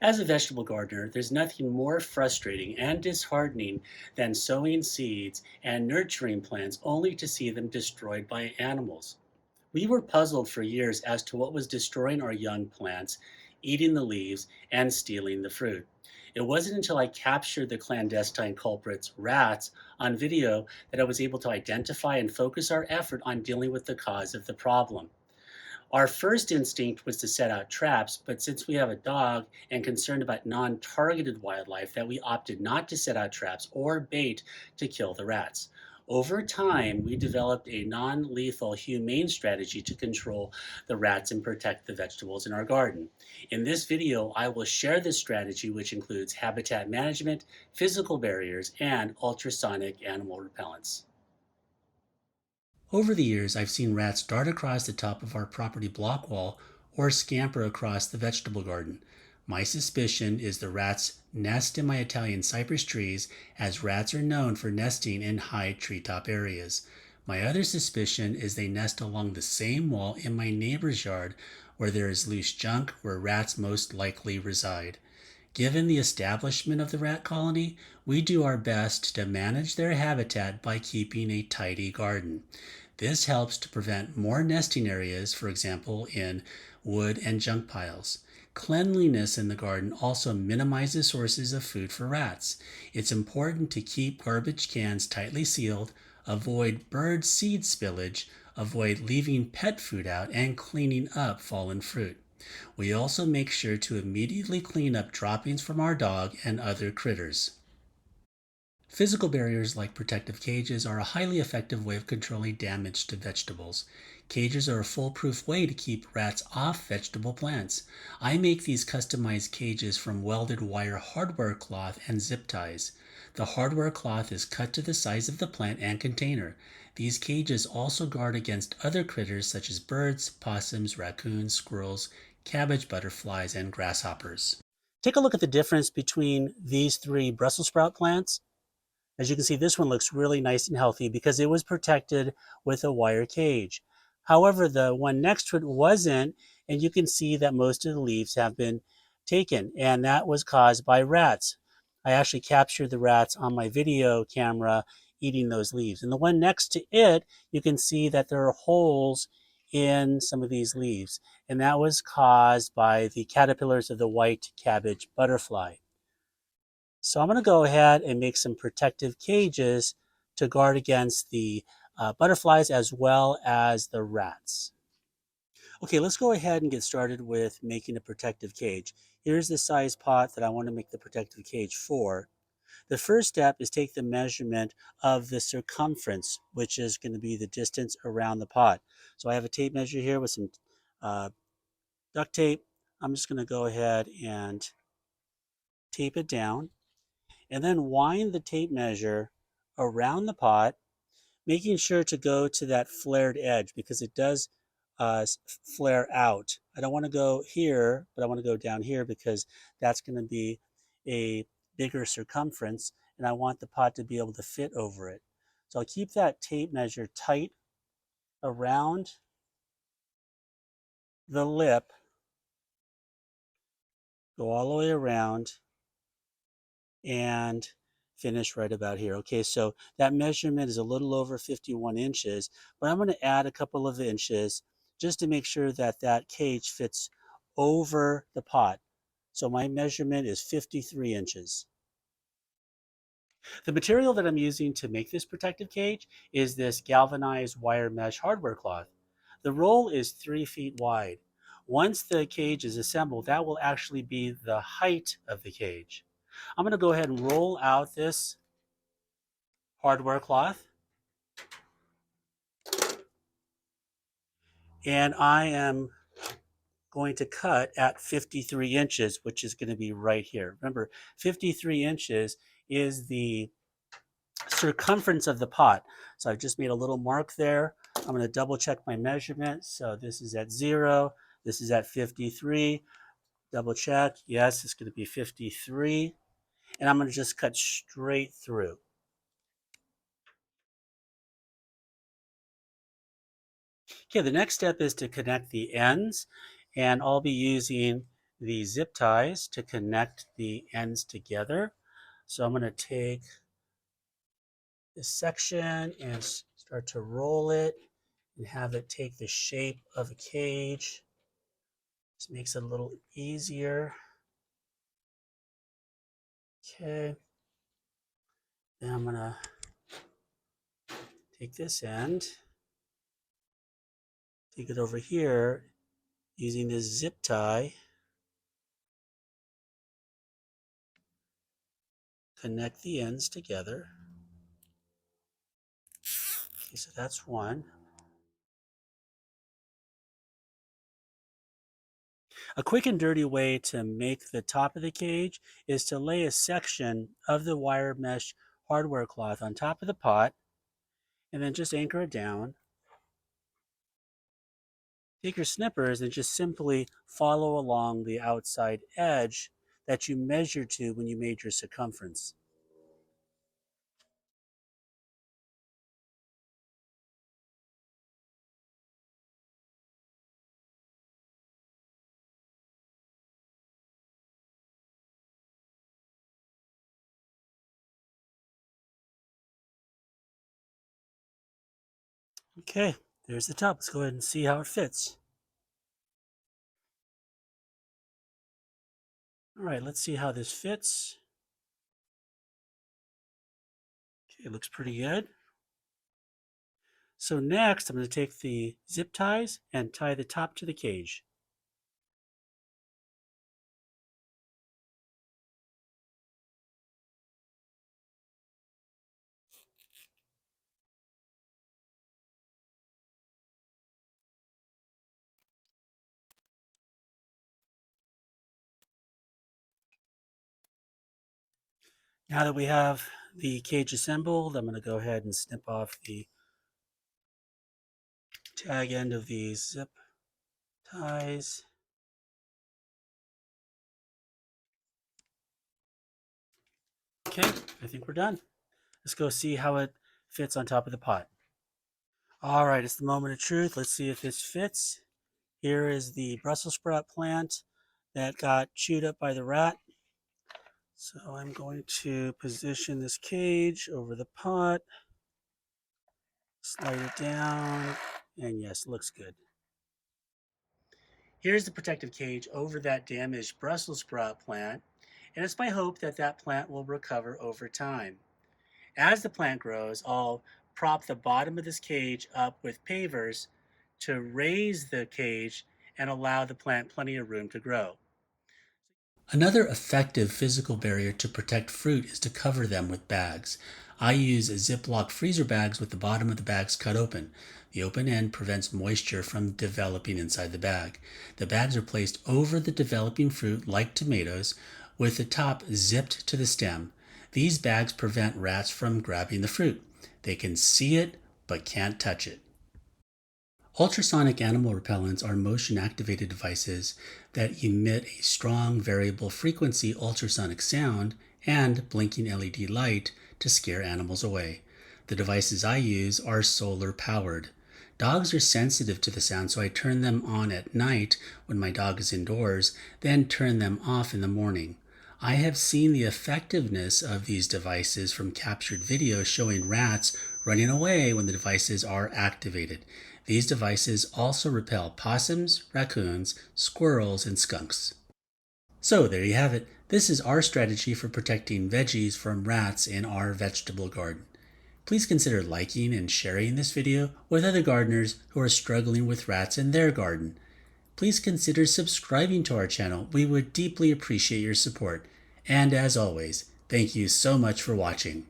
As a vegetable gardener, there's nothing more frustrating and disheartening than sowing seeds and nurturing plants only to see them destroyed by animals. We were puzzled for years as to what was destroying our young plants, eating the leaves, and stealing the fruit. It wasn't until I captured the clandestine culprits, rats, on video that I was able to identify and focus our effort on dealing with the cause of the problem. Our first instinct was to set out traps, but since we have a dog and concerned about non-targeted wildlife, that we opted not to set out traps or bait to kill the rats. Over time, we developed a non-lethal humane strategy to control the rats and protect the vegetables in our garden. In this video, I will share this strategy, which includes habitat management, physical barriers, and ultrasonic animal repellents. Over the years, I've seen rats dart across the top of our property block wall or scamper across the vegetable garden. My suspicion is the rats nest in my Italian cypress trees, as rats are known for nesting in high treetop areas. My other suspicion is they nest along the same wall in my neighbor's yard, where there is loose junk where rats most likely reside. Given the establishment of the rat colony, we do our best to manage their habitat by keeping a tidy garden. This helps to prevent more nesting areas, for example, in wood and junk piles. Cleanliness in the garden also minimizes sources of food for rats. It's important to keep garbage cans tightly sealed, avoid bird seed spillage, avoid leaving pet food out, and cleaning up fallen fruit. We also make sure to immediately clean up droppings from our dog and other critters. Physical barriers like protective cages are a highly effective way of controlling damage to vegetables. Cages are a foolproof way to keep rats off vegetable plants. I make these customized cages from welded wire hardware cloth and zip ties. The hardware cloth is cut to the size of the plant and container. These cages also guard against other critters such as birds, possums, raccoons, squirrels, cabbage butterflies, and grasshoppers. Take a look at the difference between these three Brussels sprout plants. As you can see, this one looks really nice and healthy because it was protected with a wire cage. However, the one next to it wasn't, and you can see that most of the leaves have been taken, and that was caused by rats. I actually captured the rats on my video camera eating those leaves. And the one next to it, you can see that there are holes in some of these leaves, and that was caused by the caterpillars of the white cabbage butterfly. So I'm going to go ahead and make some protective cages to guard against the butterflies as well as the rats. Okay, let's go ahead and get started with making a protective cage. Here's the size pot that I want to make the protective cage for. The first step is take the measurement of the circumference, which is going to be the distance around the pot. So I have a tape measure here with some uh, duct tape. I'm just going to go ahead and tape it down, and then wind the tape measure around the pot, making sure to go to that flared edge because it does flare out. I don't want to go here, but I want to go down here because that's going to be a bigger circumference, and I want the pot to be able to fit over it. So I'll keep that tape measure tight around the lip, go all the way around, and finish right about here. Okay, so that measurement is a little over 51 inches, but I'm going to add a couple of inches just to make sure that that cage fits over the pot. So my measurement is 53 inches. The material that I'm using to make this protective cage is this galvanized wire mesh hardware cloth. The roll is 3 feet wide. Once the cage is assembled, that will actually be the height of the cage. I'm going to go ahead and roll out this hardware cloth, and I am going to cut at 53 inches, which is going to be right here. Remember, 53 inches is the circumference of the pot. So I've just made a little mark there. I'm going to double check my measurement. So this is at 0. This is at 53. Double check. Yes, it's going to be 53. And I'm going to just cut straight through. Okay, the next step is to connect the ends, and I'll be using the zip ties to connect the ends together. So I'm going to take this section and start to roll it and have it take the shape of a cage. This makes it a little easier. Okay. Then I'm going to take this end, take it over here using this zip tie, connect the ends together. Okay, so that's one. A quick and dirty way to make the top of the cage is to lay a section of the wire mesh hardware cloth on top of the pot and then just anchor it down. Take your snippers and just simply follow along the outside edge that you measured to when you made your circumference. Okay, there's the top. Let's go ahead and see how it fits. All right, let's see how this fits. Okay, it looks pretty good. So next, I'm going to take the zip ties and tie the top to the cage. Now that we have the cage assembled, I'm going to go ahead and snip off the tag end of these zip ties. Okay, I think we're done. Let's go see how it fits on top of the pot. All right, it's the moment of truth. Let's see if this fits. Here is the Brussels sprout plant that got chewed up by the rat. So I'm going to position this cage over the pot, slide it down, and yes, it looks good. Here's the protective cage over that damaged Brussels sprout plant, and it's my hope that that plant will recover over time. As the plant grows, I'll prop the bottom of this cage up with pavers to raise the cage and allow the plant plenty of room to grow. Another effective physical barrier to protect fruit is to cover them with bags. I use Ziploc freezer bags with the bottom of the bags cut open. The open end prevents moisture from developing inside the bag. The bags are placed over the developing fruit like tomatoes, with the top zipped to the stem. These bags prevent rats from grabbing the fruit. They can see it but can't touch it. Ultrasonic animal repellents are motion-activated devices that emit a strong variable frequency ultrasonic sound and blinking LED light to scare animals away. The devices I use are solar powered. Dogs are sensitive to the sound, so I turn them on at night when my dog is indoors, then turn them off in the morning. I have seen the effectiveness of these devices from captured videos showing rats running away when the devices are activated. These devices also repel possums, raccoons, squirrels, and skunks. So there you have it. This is our strategy for protecting veggies from rats in our vegetable garden. Please consider liking and sharing this video with other gardeners who are struggling with rats in their garden. Please consider subscribing to our channel. We would deeply appreciate your support. And as always, thank you so much for watching.